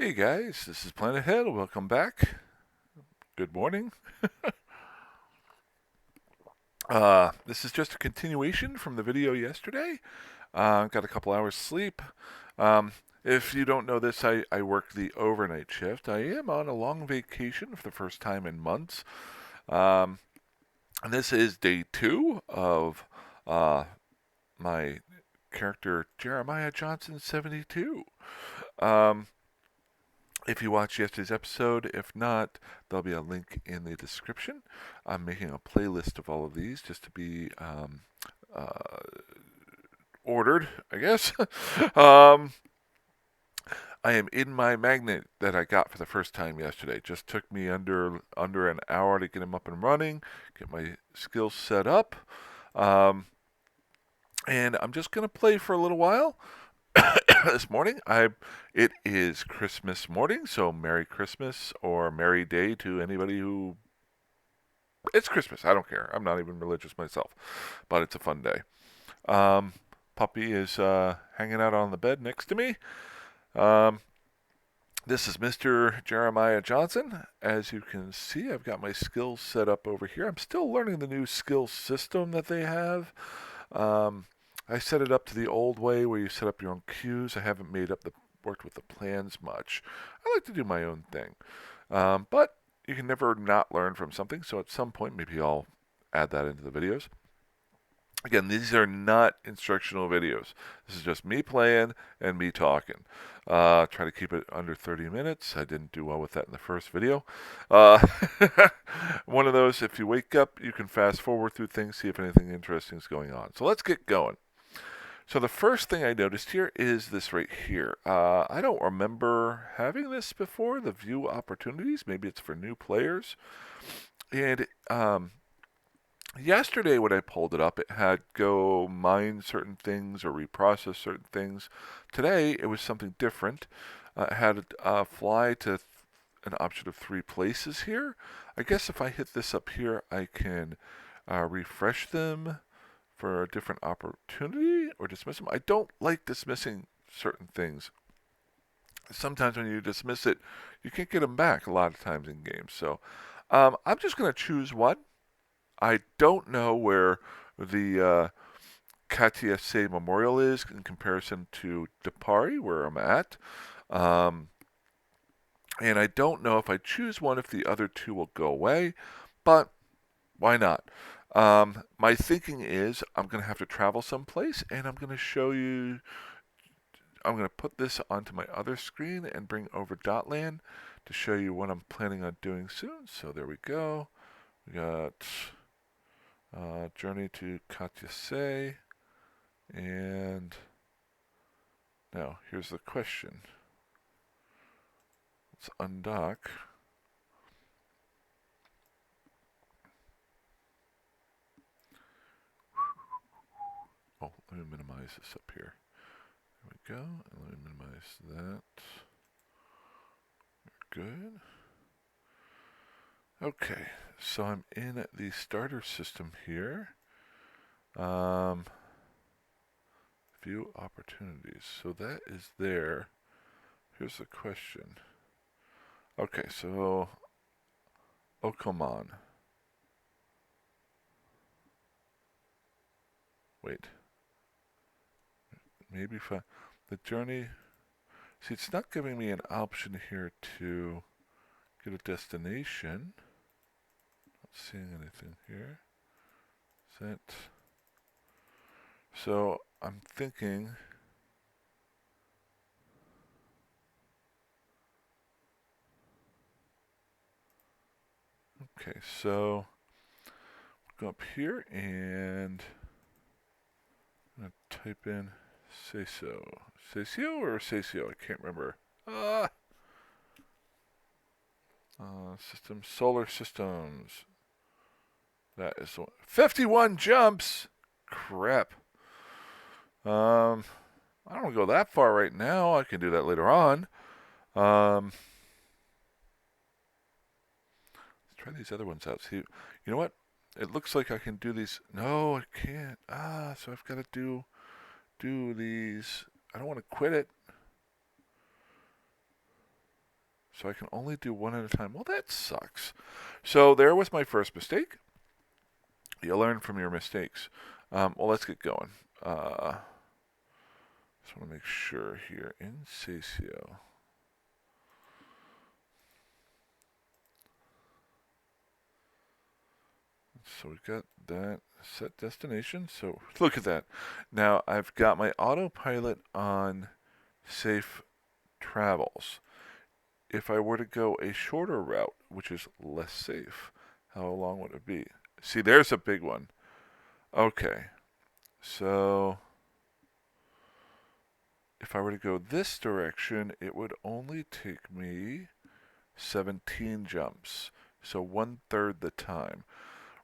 Hey guys, this is Planethead. Welcome back. Good morning. This is just a continuation from the video yesterday. Got a couple hours sleep. Um, if you don't know this, I work the overnight shift. I am on a long vacation for the first time in months. Um, and this is day two of uh, my character Jeremiah Johnson 72. Um, If you watched yesterday's episode, if not, there'll be a link in the description. I'm making a playlist of all of these just to be uh, ordered, I guess. um, I am in my magnet that I got for the first time yesterday. It just took me under an hour to get him up and running, get my skills set up, um, and I'm just gonna play for a little while. This morning. It is Christmas morning, so Merry Christmas or Merry Day to anybody who. It's Christmas. I don't care. I'm not even religious myself, but it's a fun day. Um, Puppy is hanging out on the bed next to me. Um, this is Mr. Jeremiah Johnson. As you can see, I've got my skills set up over here. I'm still learning the new skill system that they have. Um, I set it up to the old way where you set up your own queues. I haven't worked with the plans much. I like to do my own thing. But you can never not learn from something, so at some point maybe I'll add that into the videos. Again, these are not instructional videos. This is just me playing and me talking. Try to keep it under 30 minutes. I didn't do well with that in the first video. Uh, one of those, if you wake up, you can fast forward through things, see if anything interesting is going on. So let's get going. So the first thing I noticed here is this right here. I don't remember having this before, the view opportunities. Maybe it's for new players. And yesterday when I pulled it up, it had go mine certain things or reprocess certain things. Today it was something different. It had fly to an option of 3 places here. I guess if I hit this up here, I can refresh them for a different opportunity or dismiss them. I don't like dismissing certain things. Sometimes when you dismiss it, you can't get them back a lot of times in games. So I'm just going to choose one. I don't know where the Katya Say Memorial is in comparison to Depari, where I'm at. Um, and I don't know if I choose one if the other two will go away, but why not? My thinking is I'm going to have to travel someplace, and I'm going to show you. I'm going to put this onto my other screen and bring over Dotland to show you what I'm planning on doing soon. So there we go. We got Journey to Katya Say. And now here's the question. Let's undock. Oh, let me minimize this up here. There we go. And let me minimize that. Good. Okay, so I'm in the starter system here. View opportunities. So that is there. Here's the question. Okay, so oh come on. Wait. Maybe if I, the journey. See, it's not giving me an option here to get a destination. Not seeing anything here. Set. So I'm thinking. Okay, so go up here and I'm gonna type in Sesio or Sesio? I can't remember. System solar systems. That is 51 jumps. Crap. I don't want to go that far right now. I can do that later on. Let's try these other ones out. See, you know what? It looks like I can do these. No, I can't. So I've got to do these. I don't want to quit it. So I can only do one at a time. Well, that sucks. So there was my first mistake. You learn from your mistakes. Well, let's get going. Just want to make sure here. Insatio. So we've got that set destination. So look at that. Now I've got my autopilot on safe travels. If I were to go a shorter route, which is less safe, how long would it be? See, there's a big one. Okay, so if I were to go this direction, it would only take me 17 jumps, so 1/3 the time.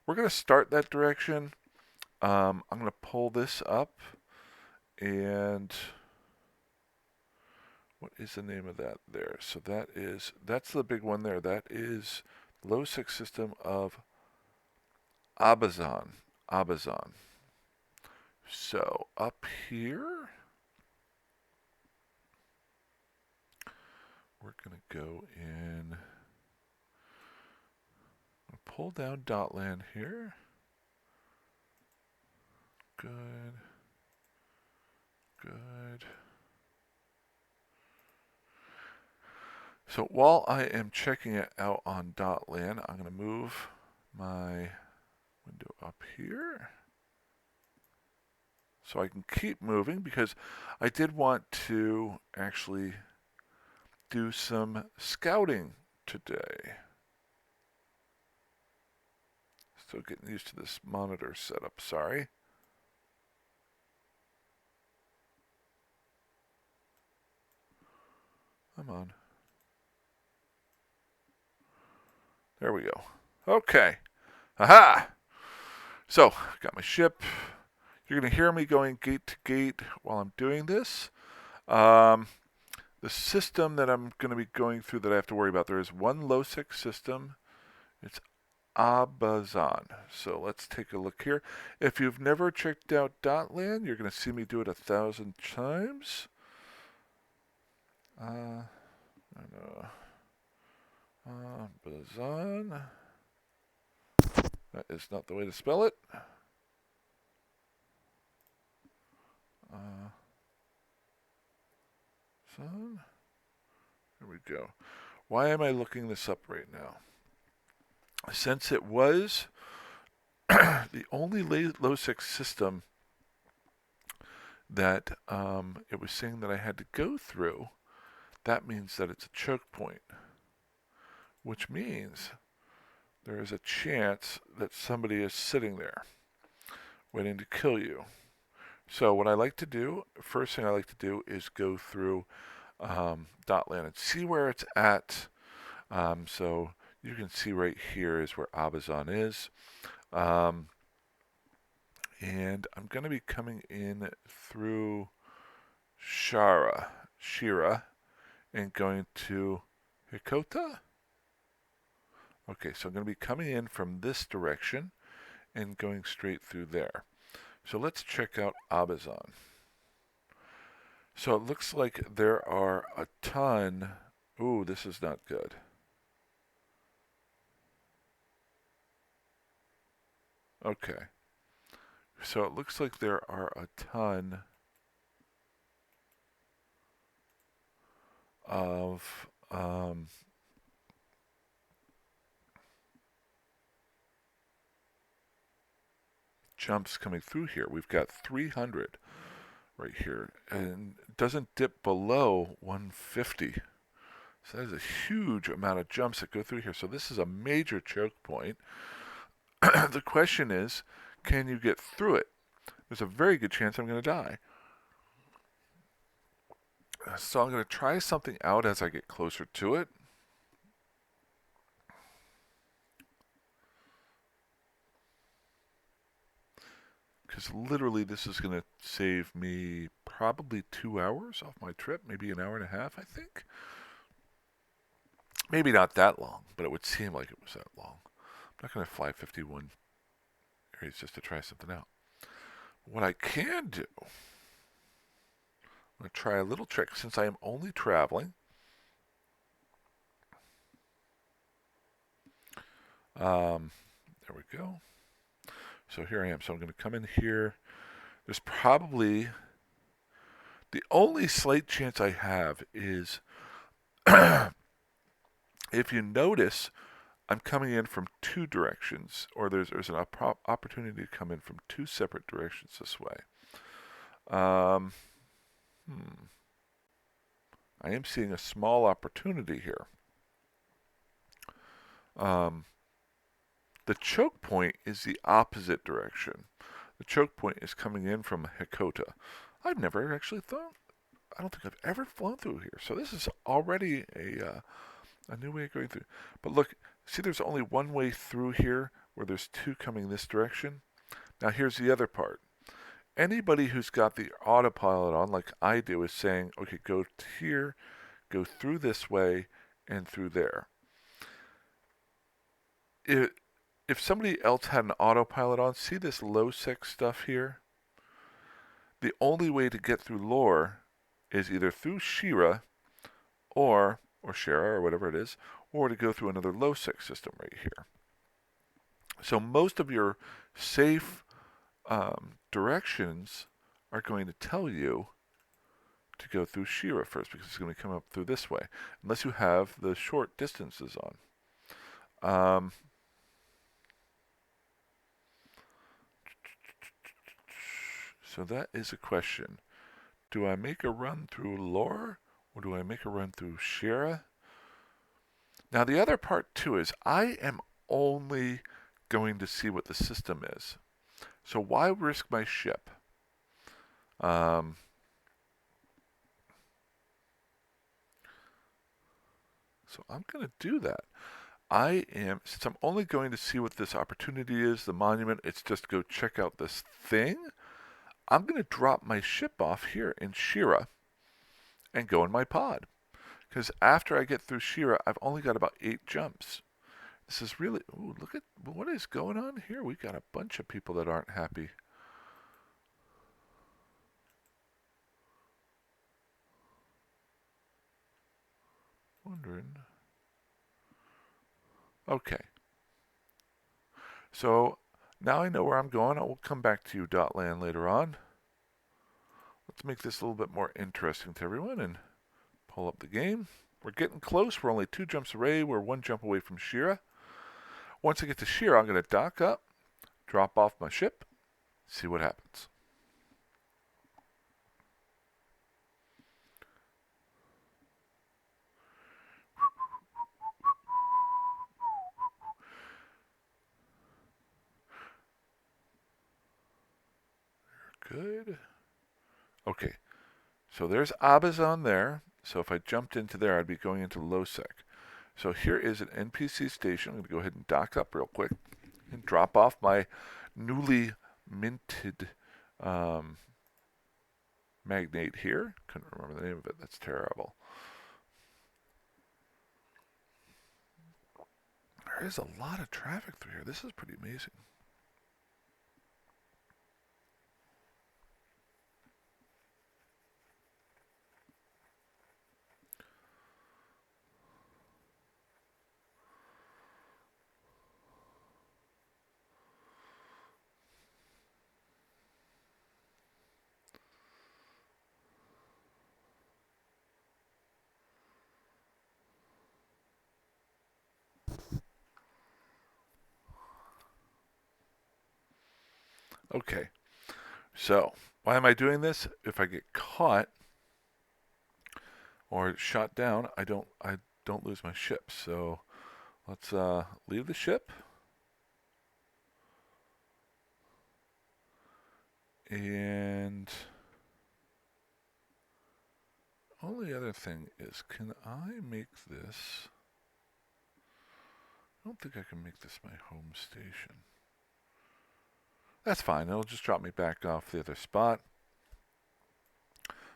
We're going to start that direction. I'm going to pull this up, and what is the name of that there? So that's the big one there. That is low six system of Abazan. Abazan. So up here, we're going to go in, pull down Dotland here. Good. Good. So while I am checking it out on Dotland, I'm going to move my window up here so I can keep moving, because I did want to actually do some scouting today. Still getting used to this monitor setup, sorry. Come on. There we go. Okay. Aha! So, got my ship. You're going to hear me going gate to gate while I'm doing this. The system that I'm going to be going through that I have to worry about, there is one low-sec system. It's Abazan. So let's take a look here. If you've never checked out Dotland, you're going to see me do it 1,000 times. Abazan. That is not the way to spell it. Son. There we go. Why am I looking this up right now? Since it was the only low-sec system that it was saying that I had to go through, that means that it's a choke point, which means there is a chance that somebody is sitting there waiting to kill you. So what I like to do, first thing I like to do is go through Dotland and see where it's at. So you can see right here is where Abazan is. And I'm going to be coming in through Shira, and going to Hikota. Okay, so I'm going to be coming in from this direction and going straight through there. So let's check out Abazan. So it looks like there are a ton. Ooh, this is not good. Okay. So it looks like there are a ton of jumps coming through here. We've got 300 right here, and it doesn't dip below 150. So that is a huge amount of jumps that go through here. So this is a major choke point. The question is, can you get through it? There's a very good chance I'm going to die. So I'm going to try something out as I get closer to it. Because literally this is going to save me probably 2 hours off my trip, maybe an hour and a half, I think. Maybe not that long, but it would seem like it was that long. I'm not going to fly 51 areas just to try something out. What I can do, I'm going to try a little trick since I am only traveling. There we go. So here I am. So I'm going to come in here. There's probably the only slight chance I have is if you notice I'm coming in from two directions, or there's an opportunity to come in from two separate directions this way. I am seeing a small opportunity here. The choke point is the opposite direction. The choke point is coming in from Hekota. I've never actually thought. I don't think I've ever flown through here. So this is already a new way of going through. But look, see there's only one way through here where there's two coming this direction. Now here's the other part. Anybody who's got the autopilot on, like I do, is saying, okay, go here, go through this way, and through there. If somebody else had an autopilot on, see this low-sec stuff here? The only way to get through lore is either through Shira or Shira or whatever it is, or to go through another low-sec system right here. So most of your safe directions are going to tell you to go through Shira first because it's going to come up through this way, unless you have the short distances on. So that is a question. Do I make a run through lore or do I make a run through Shira? Now the other part too is I am only going to see what the system is. So why risk my ship? So I'm going to do that. Since I'm only going to see what this opportunity is, the monument, it's just go check out this thing. I'm going to drop my ship off here in Shira and go in my pod. Because after I get through Shira, I've only got about 8 jumps. This is really, ooh, look at what is going on here. We've got a bunch of people that aren't happy. Wondering. Okay. So now I know where I'm going. I will come back to you, Dotland, later on. Let's make this a little bit more interesting to everyone and pull up the game. We're getting close. We're only 2 jumps away. We're 1 jump away from Shira. Once I get to Shira, I'm going to dock up, drop off my ship, see what happens. Good. Okay, so there's Abazon there. So if I jumped into there, I'd be going into low-sec. So here is an NPC station. I'm going to go ahead and dock up real quick and drop off my newly minted magnate here. Couldn't remember the name of it. That's terrible. There is a lot of traffic through here. This is pretty amazing. Okay, so why am I doing this? If I get caught or shot down, I don't lose my ship. So let's leave the ship. And only other thing is, can I make this? I don't think I can make this my home station. That's fine. It'll just drop me back off the other spot.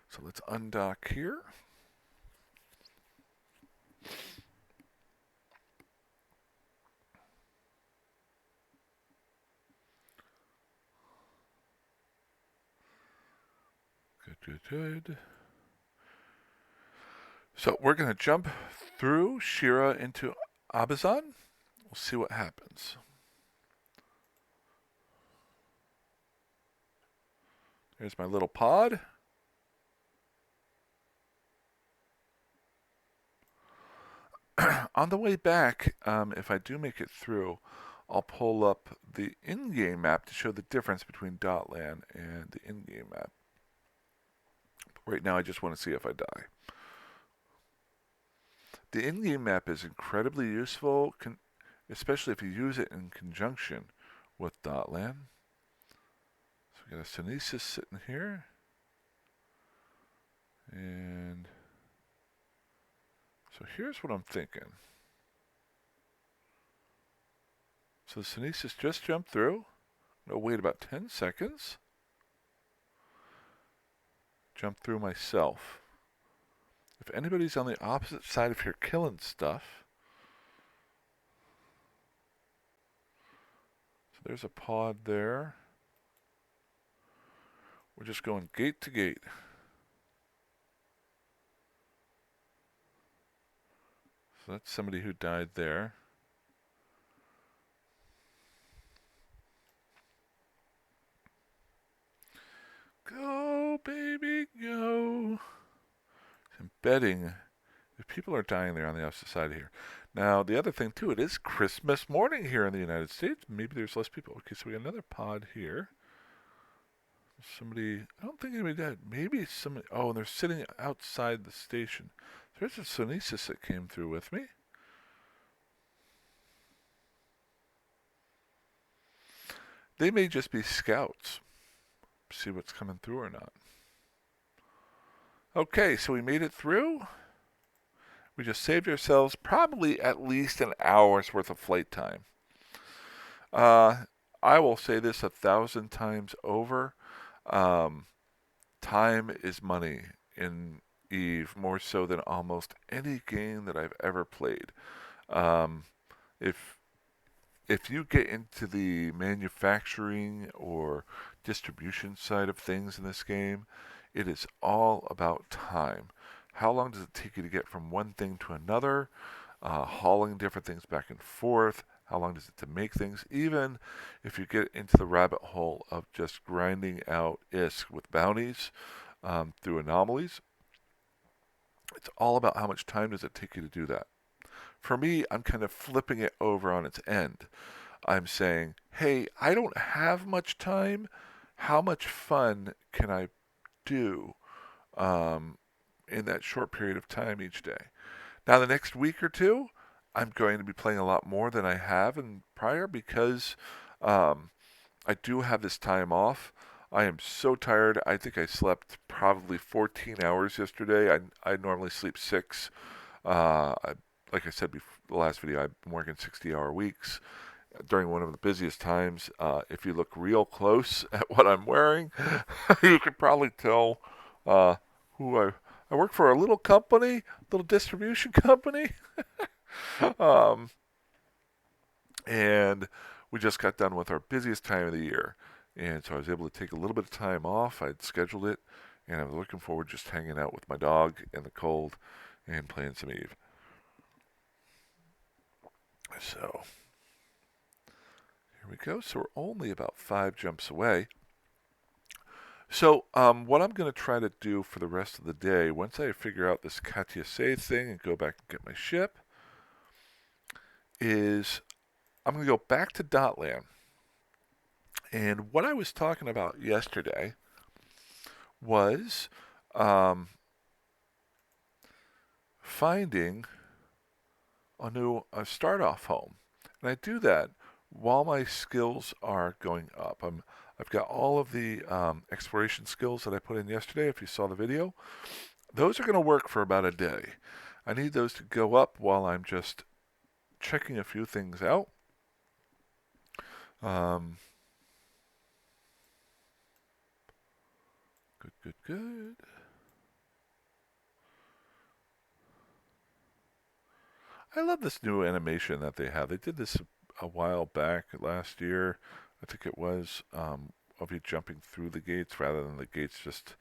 So let's undock here. Good. So we're going to jump through Shira into Abazon. We'll see what happens. There's my little pod. On the way back, if I do make it through, I'll pull up the in-game map to show the difference between Dotland and the in-game map. Right now, I just want to see if I die. The in-game map is incredibly useful, especially if you use it in conjunction with Dotland. So we got a Synesis sitting here. And so here's what I'm thinking. So the Synesis just jumped through. I'm going to wait about 10 seconds. Jump through myself. If anybody's on the opposite side of here killing stuff. So there's a pod there. We're just going gate to gate. So that's somebody who died there. Go, baby, go. I'm betting if people are dying there on the opposite side of here. Now, the other thing, too, it is Christmas morning here in the United States. Maybe there's less people. Okay, so we got another pod here. Somebody, I don't think anybody died. Maybe somebody, oh, and they're sitting outside the station. There's a Synesis that came through with me. They may just be scouts. See what's coming through or not. Okay, so we made it through. We just saved ourselves probably at least an hour's worth of flight time. I will say this 1,000 times over. Time is money in Eve, more so than almost any game that I've ever played. If you get into the manufacturing or distribution side of things in this game, it is all about time. How long does it take you to get from one thing to another? Hauling different things back and forth. How long does it to make things? Even if you get into the rabbit hole of just grinding out ISK with bounties through anomalies, it's all about how much time does it take you to do that. For me, I'm kind of flipping it over on its end. I'm saying, hey, I don't have much time. How much fun can I do in that short period of time each day? Now, the next week or two, I'm going to be playing a lot more than I have in prior because I do have this time off. I am so tired. I think I slept probably 14 hours yesterday. I normally sleep 6. Like I said before, the last video, I've been working 60-hour weeks during one of the busiest times. If you look real close at what I'm wearing, you could probably tell who I work for. A little company, little distribution company, and we just got done with our busiest time of the year, and so I was able to take a little bit of time off. I'd scheduled it, and I was looking forward to just hanging out with my dog in the cold and playing some Eve. So, here we go. So we're only about 5 jumps away. So, what I'm going to try to do for the rest of the day, once I figure out this Katya save thing and go back and get my ship, is I'm going to go back to Dotland. And what I was talking about yesterday was finding a new start-off home. And I do that while my skills are going up. I've got all of the exploration skills that I put in yesterday, if you saw the video. Those are going to work for about a day. I need those to go up while I'm just checking a few things out. Good. I love this new animation that they have. They did this a while back, last year, I think it was, of you jumping through the gates rather than the gates just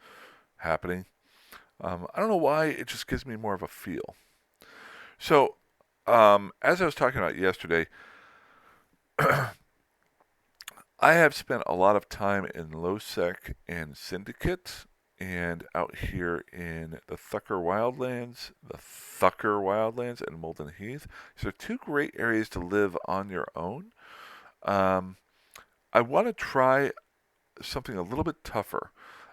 happening. I don't know why, it just gives me more of a feel. So, as I was talking about yesterday, I have spent a lot of time in Lowsec and Syndicate and out here in the Thucker Wildlands and Molden Heath. So two great areas to live on your own. Um, I want to try something a little bit tougher.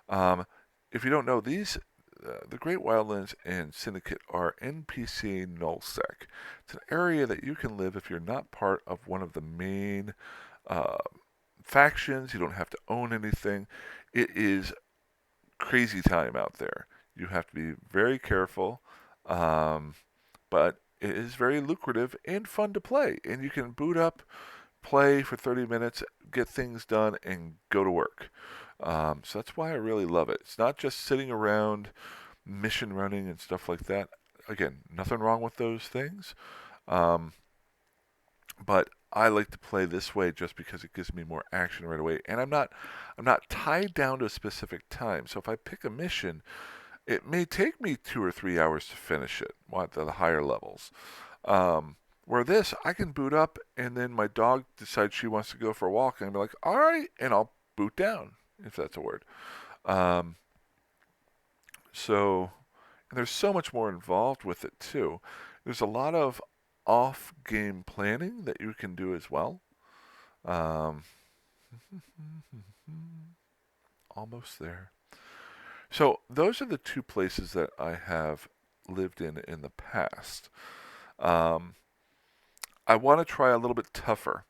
Um, if you don't know, the Great Wildlands and Syndicate are NPC nullsec. It's an area that you can live if you're not part of one of the main uh, factions. You don't have to own anything. It is crazy time out there. You have to be very careful, um, but it is very lucrative and fun to play. And you can boot up, play for 30 minutes, get things done, and go to work. So that's why I really love it. It's not just sitting around mission running and stuff like that. Again, nothing wrong with those things. Um, but I like to play this way just because it gives me more action right away, and I'm not tied down to a specific time. So if I pick a mission, it may take me 2 or 3 hours to finish it at the higher levels. Um, where this, I can boot up, and then my dog decides she wants to go for a walk, and I'll be like, all right, and I'll boot down, if that's a word. Um, so, and there's so much more involved with it too. There's a lot of off-game planning that you can do as well. Um, almost there. So those are the two places that I have lived in the past. Um, I want to try a little bit tougher.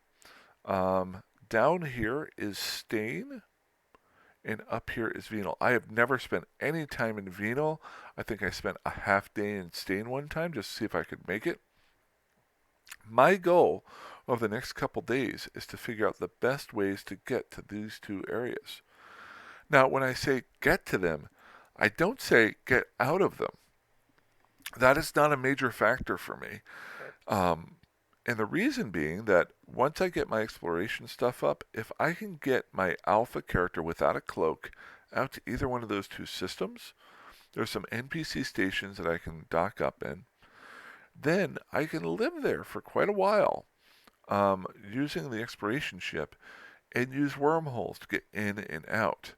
Down here is Stain, and up here is Venal. I have never spent any time in Venal. I think I spent a half day in Stain one time just to see if I could make it. My goal over the next couple days is to figure out the best ways to get to these two areas. Now, when I say get to them, I don't say get out of them. That is not a major factor for me. Um, and the reason being that once I get my exploration stuff up, if I can get my alpha character without a cloak out to either one of those two systems, there's some NPC stations that I can dock up in. Then I can live there for quite a while using the exploration ship and use wormholes to get in and out.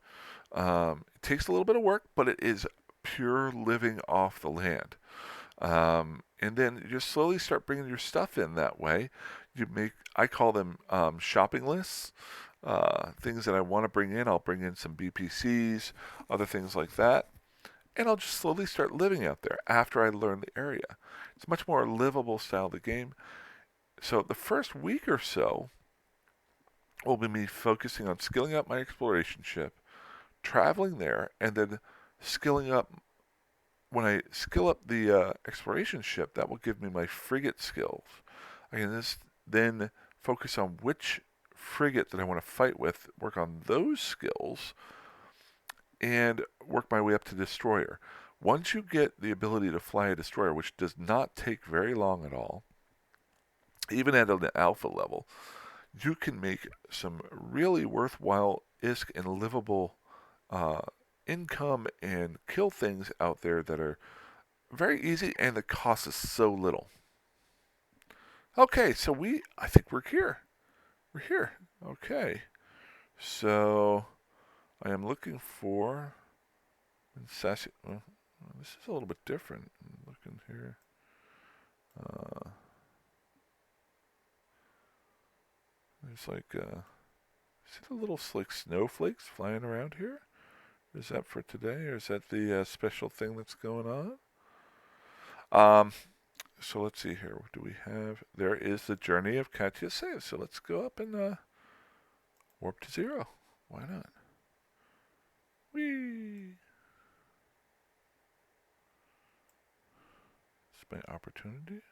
It takes a little bit of work, but it is pure living off the land. And then you just slowly start bringing your stuff in that way. I call them shopping lists. Things that I want to bring in, I'll bring in some BPCs, other things like that. And I'll just slowly start living out there after I learn the area. It's a much more livable style of the game. So the first week or so will be me focusing on skilling up my exploration ship, traveling there, and then skilling up. When I skill up the exploration ship, that will give me my frigate skills. I can then focus on which frigate that I want to fight with, work on those skills, and work my way up to destroyer. Once you get the ability to fly a destroyer, which does not take very long at all, even at an alpha level, you can make some really worthwhile ISK and livable uh, income and kill things out there that are very easy and the cost is so little. Okay, so I think we're here. We're here. Okay. So I am looking for Sassy. Well, this is a little bit different. I'm looking here. There's see the little like snowflakes flying around here? Is that for today, or is that the special thing that's going on? So let's see here. What do we have? There is the journey of Katya save. So let's go up and warp to 0. Why not? Whee! It's my opportunity.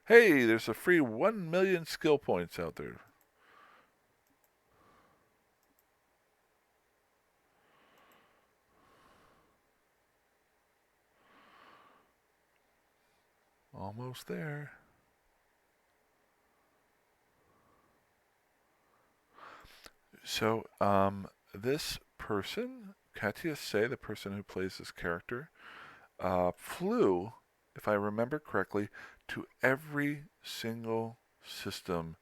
Hey, there's a free 1 million skill points out there. Almost there. So, this person, Katya Say, the person who plays this character, flew, if I remember correctly, to every single system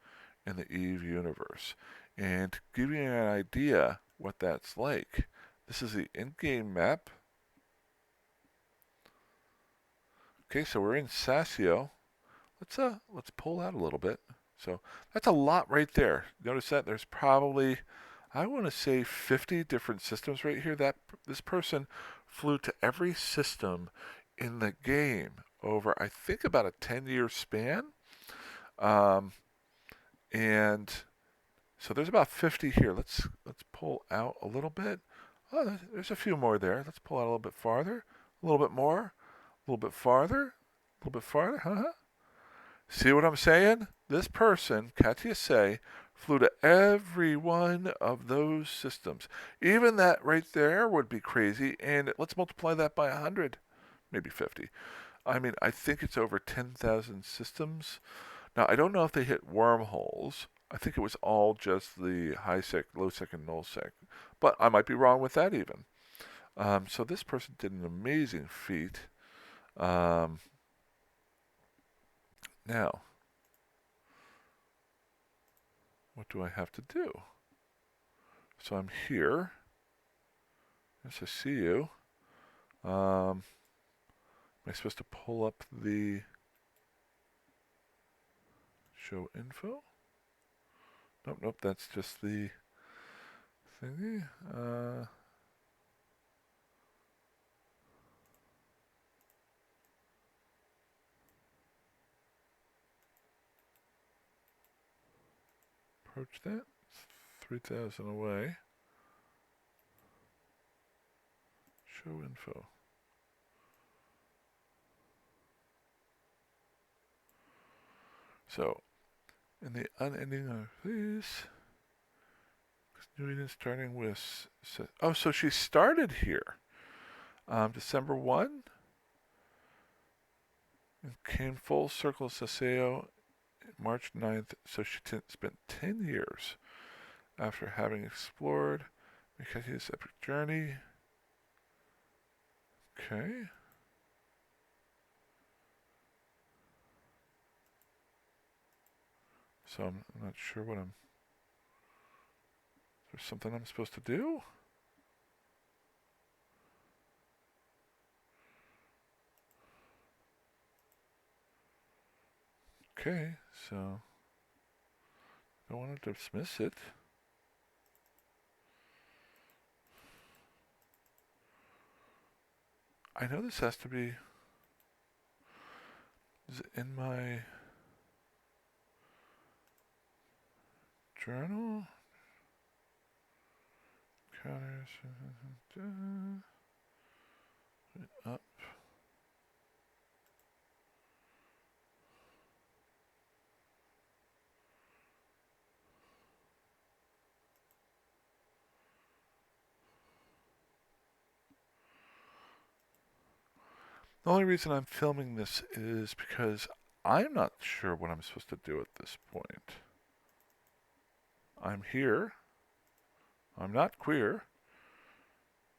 in the EVE universe. And to give you an idea what that's like, this is the in-game map. Okay, so we're in Sasio. Let's pull out a little bit. So that's a lot right there. Notice that there's probably, I want to say, 50 different systems right here. That this person flew to every system in the game over, I think, about a 10-year span. And so there's about 50 here. Let's pull out a little bit. Oh, there's a few more there. Let's pull out a little bit farther. A little bit more. A little bit farther. A little bit farther. Huh? See what I'm saying? This person, Katya say, flew to every one of those systems. Even that right there would be crazy. And let's multiply that by 100, maybe 50. I mean, I think it's over 10,000 systems. Now, I don't know if they hit wormholes. I think it was all just the high sec, low sec, and null sec. But I might be wrong with that even. So this person did an amazing feat. Now, what do I have to do? So I'm here. Yes, I see you. Am I supposed to pull up the show info? Nope, that's just the thingy. Approach that. 3,000 away. Show info. So, in the unending of these, continuing starting with, oh, so she started here. December 1, and came full circle Saseo March 9th, so she spent 10 years after having explored Katya's epic journey. Okay. So I'm not sure what I'm... Is there something I'm supposed to do? Okay, so... I don't want to dismiss it. I know this has to be... Is it in my... journal? Counters... up. The only reason I'm filming this is because I'm not sure what I'm supposed to do at this point. I'm here. I'm not queer.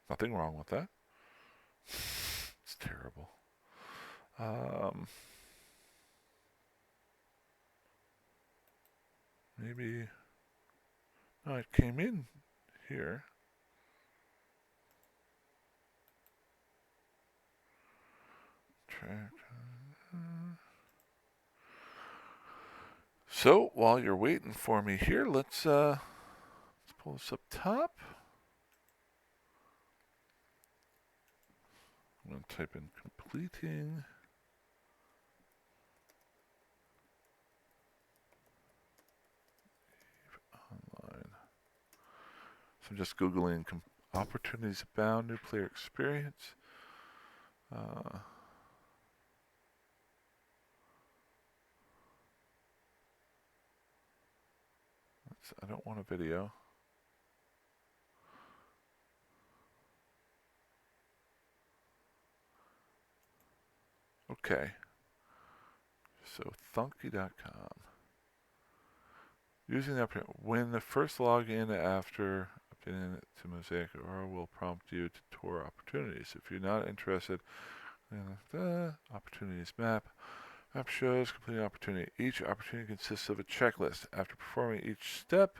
Nothing wrong with that. It's terrible. Maybe... No, it came in here. So while you're waiting for me here, let's pull this up top. I'm going to type in completing. Online. So I'm just Googling opportunities abound, new player experience. I don't want a video. Okay. So thunky.com. Using the when the first login after updating it to Mosaic Aura will prompt you to tour opportunities. If you're not interested in the opportunities map, Map shows completing opportunity. Each opportunity consists of a checklist. After performing each step,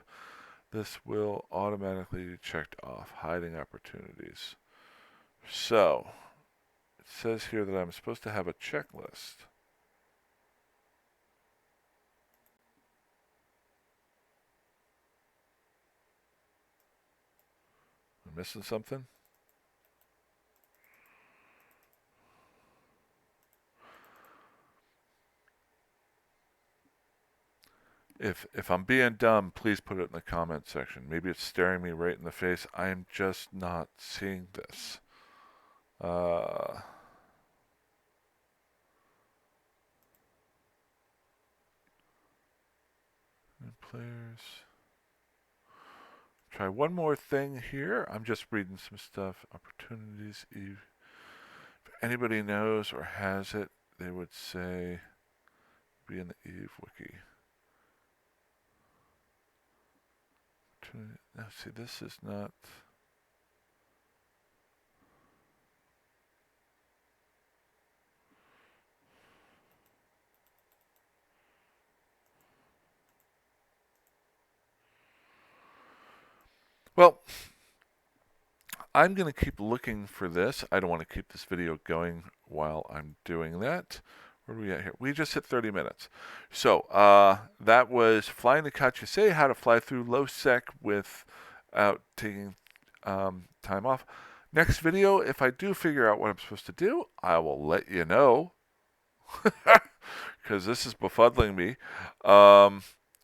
this will automatically be checked off. Hiding opportunities. So, it says here that I'm supposed to have a checklist. Am I missing something? If I'm being dumb, please put it in the comment section. Maybe it's staring me right in the face. I am just not seeing this. Players. Try one more thing here. I'm just reading some stuff. Opportunities. If anybody knows or has it, they would say be in the Eve wiki. Now, see, this is not. Well, I'm going to keep looking for this. I don't want to keep this video going while I'm doing that. Where are we at here? We just hit 30 minutes. So that was Flying to Katya. Say how to fly through low sec without taking time off. Next video, if I do figure out what I'm supposed to do, I will let you know. Because this is befuddling me.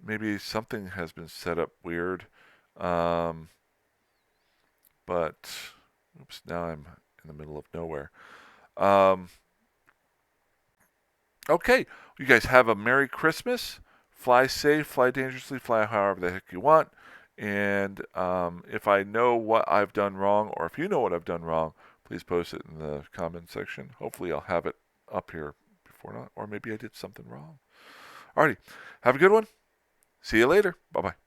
Maybe something has been set up weird. But, oops, now I'm in the middle of nowhere. Okay, you guys have a Merry Christmas. Fly safe, fly dangerously, fly however the heck you want. And if I know what I've done wrong, or if you know what I've done wrong, please post it in the comment section. Hopefully I'll have it up here before not, or maybe I did something wrong. Alrighty, have a good one. See you later. Bye-bye.